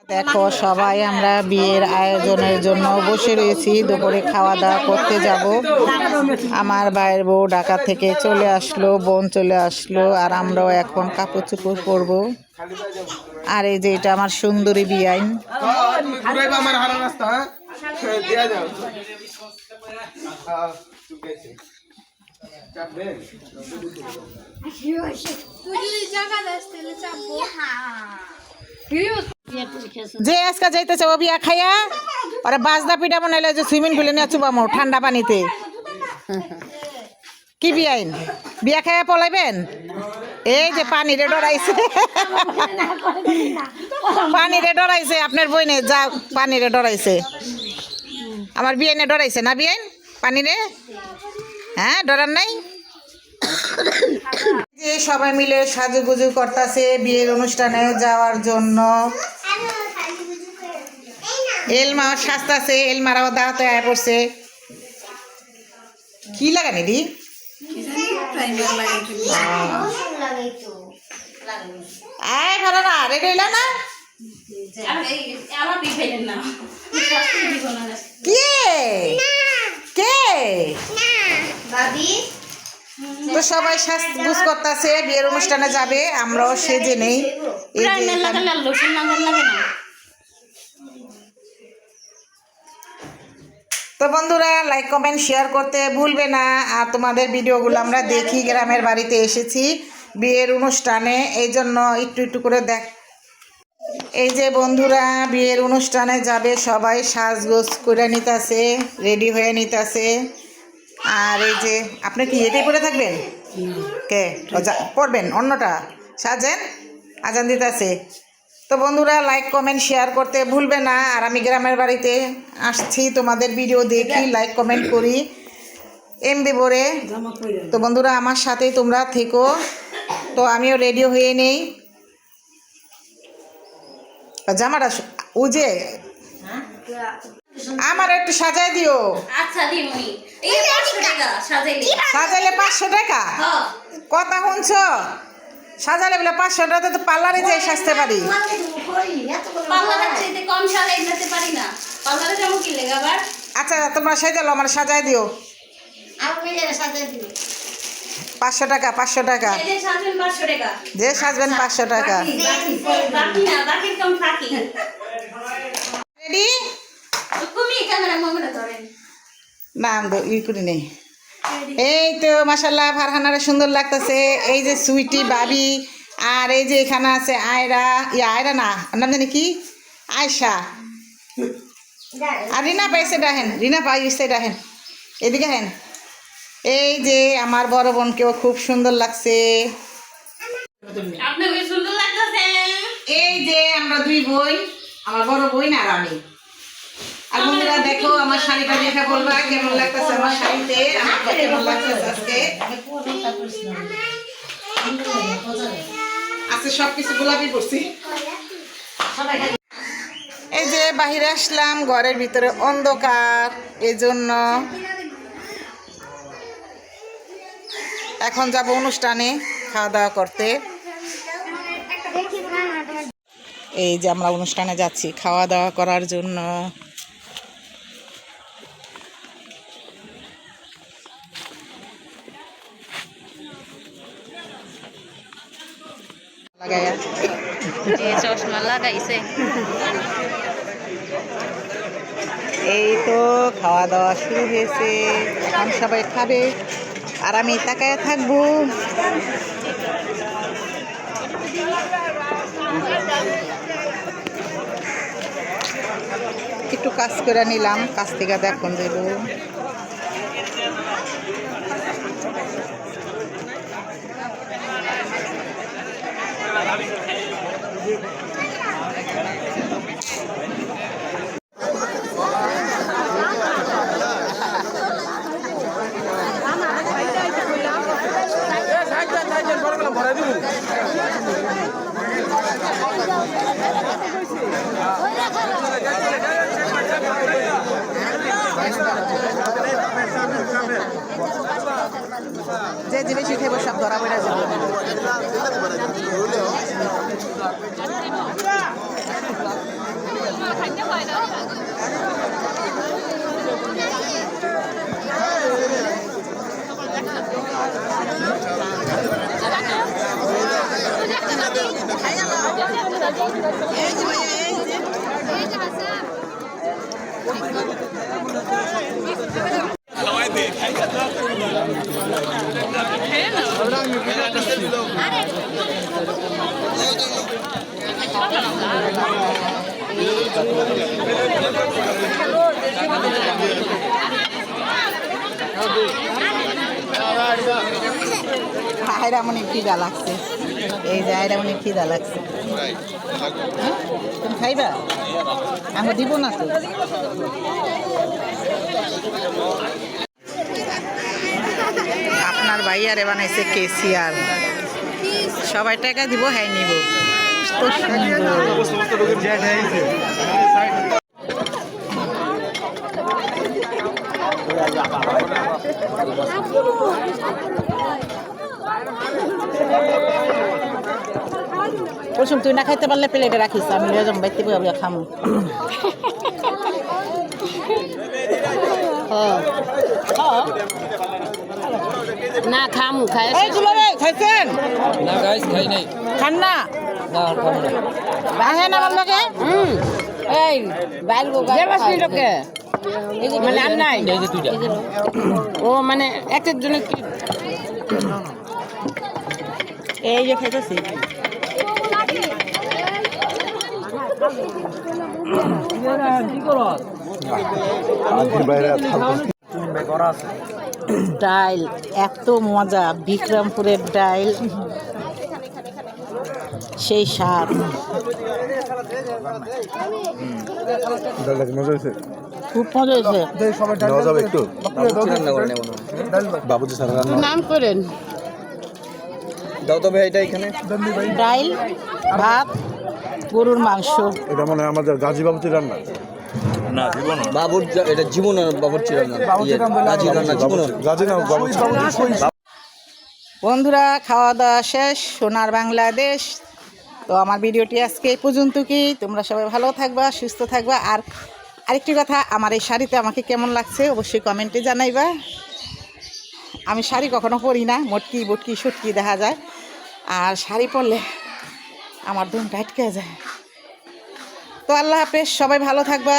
দেখো সবাই আমরা বিয়ের আয়োজনের জন্য বসে রয়েছি, দুপুরে খাওয়া দাওয়া করতে যাব। আমার ভাইয়ের বউ ঢাকা থেকে চলে আসলো, বোন চলে আসলো, আর আমরাও এখন কাপড় চোপড় পরবো। আর এই যে এটা আমার সুন্দরী বিয়াইন। যে আজকে যাইতেছে ও বিয়া খাইয়া ওরা বাজদা পিঠা বানাইলে যে সুইমিং পুলে নিয়ে চুবামো ঠান্ডা পানিতে। কি বিয়াইন বিয়া খাইয়া পলাইবেন? এই যে পানিরে ডরাইছে, পানিরে ডরাইছে আপনার বইনে, যা পানিরে ডরাইছে। আমার বিয়াইনে ডরাইছে না বিয়াইন পানিরে? হ্যাঁ ডরার নাই। যে সবাই মিলে সাজুগুজু করতেছে বিয়ের অনুষ্ঠানে যাওয়ার জন্য। এলমা সাজতাছে, এলমারাও দাঁড়াতে আয়া পড়ছে। কি লাগানি দি আয় ভালো না রেডি হইলা না? কে তো সবাই সাজগুজ করতেছে, বিয়ের অনুষ্ঠানে যাবে, আমরাও সেজে নেই। তো বন্ধুরা লাইক কমেন্ট শেয়ার করতে ভুলবে না। আর তোমাদের ভিডিওগুলো আমরা দেখি, গ্রামের বাড়িতে এসেছি বিয়ের অনুষ্ঠানে, এই জন্য একটু একটু করে দেখ। এই যে বন্ধুরা বিয়ের অনুষ্ঠানে যাবে, সবাই সাজগোজ করে নিতেছে, রেডি হয়ে নিতেছে। আর এই যে আপনি কি এটাই পরে থাকবেন? কে পড়বেন অন্যটা সাজেন, আজান দিতেছে। তো বন্ধুরা লাইক কমেন্ট শেয়ার করতে ভুলবে না। আর আমি গ্রামের বাড়িতে আসছি, তোমাদের ভিডিও দেখি, লাইক কমেন্ট করি এমবি ভরে। তো বন্ধুরা আমার সাথেই তোমরা থেকো। তো আমিও রেডি হয়ে নেই। জামাটা উজে আমার একটু সাজাই দিও। আচ্ছা দিমুনি, এই 500 টাকা সাজাইলে 500 টাকা? কথা শুনছো? সাজালে বলে 500 টাকা, তো পার্লারে যাই সাজতে পারি। পার্লারের চাইতে কম সাজাই দিতে পারি না, পার্লারে যাবো কি লাগা আবার? আচ্ছা তোমরা সাজালো, আমার সাজাই দিও। আমি সাজাই দিব 500 টাকা, 500 টাকা। যে সাজবেন 500 টাকা, যে সাজবেন 500 টাকা। বাকি না, বাকি কম থাকি। রেডি? তুমি ক্যামেরা মোমনে ধরেন না আমি ই করি নেই। এই তো মাশাআল্লাহ ফারহানারে সুন্দর লাগতেছে। এই যে সুইটি বাবি, আর এই যে এখানে আছে আয়রা, আয়রা না নাম জানি কি, আয়শা। আর রিনা পাইছে ডাহেন, রিনা পাইছে ডাহেন, এদিকে হেন। এই যে আমার বড় বোনকেও খুব সুন্দর লাগছে। আপনাকে সুন্দর লাগতেছে। এই যে আমরা দুই বোন, আমার বড় বোন আর আমি। আর বন্ধুরা দেখো আমার শাড়িটা দেখে বলবা কেমন লাগতেছে আমার শাড়িতে, আমাকে কেমন লাগতেছে আজকে। আজকে সবকিছু গোলাপি পরছি। এই যে বাহিরে আসলাম, ঘরের ভিতরে অন্ধকার, এই জন্য এখন যাব অনুষ্ঠানে খাওয়া দাওয়া করতে। এই যে আমরা অনুষ্ঠানে যাচ্ছি খাওয়া দাওয়া করার জন্য। চশমা লাগাইছে। এই তো খাওয়া দাওয়া শুরু হয়েছে, এখন সবাই খাবে আর আমি তাকায় থাকবো। একটু কাজ করে নিলাম, কাজ থেকে দেখুন দেব। যে জিনিস খেয়ে সব ধরা পড়ে যাবে। আয়রামনি খিদা লাগছে, এই যে আয়রামনি খিদা লাগছে। তুমি খাইবা? আমি দিব না তো। আপনার ভাইয়ারে বানাইছে কেসিয়ার, সবাই টাকা দিব, হ্যাঁ নিব। তো কুসুম তুই না খাইতে পারলে প্লেটে রাখিস, আমি লিয়ে যাবো বাইতে বইয়া খামু। না খামু খাই এই দুলা রে খাইছেন? না গাইস খাই নাই। খান না? না খাবো না। বাহে না আমার লগে? এই বাইলগো গাছ লোকে মানে আর নাই এই যে দুইটা। ও মানে একটা জন্য কি এই যে খাইতেছি। ডাইল এত মজা, বিক্রমপুরের ডাইল সেই স্বাদ। খুব মজা হয়েছে। বাবুজি স্যার রান্না নাম করেন দাও তবে এটা এখানে। ডাইল, ভাত, গরুর মাংস। এটা মানে আমাদের গাজী বাবুচির রান্না। বাবুর এটা জীবন বাবুর্চি রান্না। গাজী রান্না জীবন। গাজী না বাবুচি। বন্ধুরা খাওয়া দাওয়া শেষ, সোনার বাংলাদেশ। তো আমার ভিডিওটি আজকে এই পর্যন্ত। কি তোমরা সবাই ভালো থাকবা, সুস্থ থাকবা। আর আরেকটি কথা, আমার এই শাড়িতে আমাকে কেমন লাগছে অবশ্যই কমেন্টে জানাইবা। আমি শাড়ি কখনো পরি না, মটকি বটকি সুটকি দেখা যায়, আর শাড়ি পরলে আমার ধুম টাইটকে যায়। তো আল্লাহ হাফেজ, সবাই ভালো থাকবা।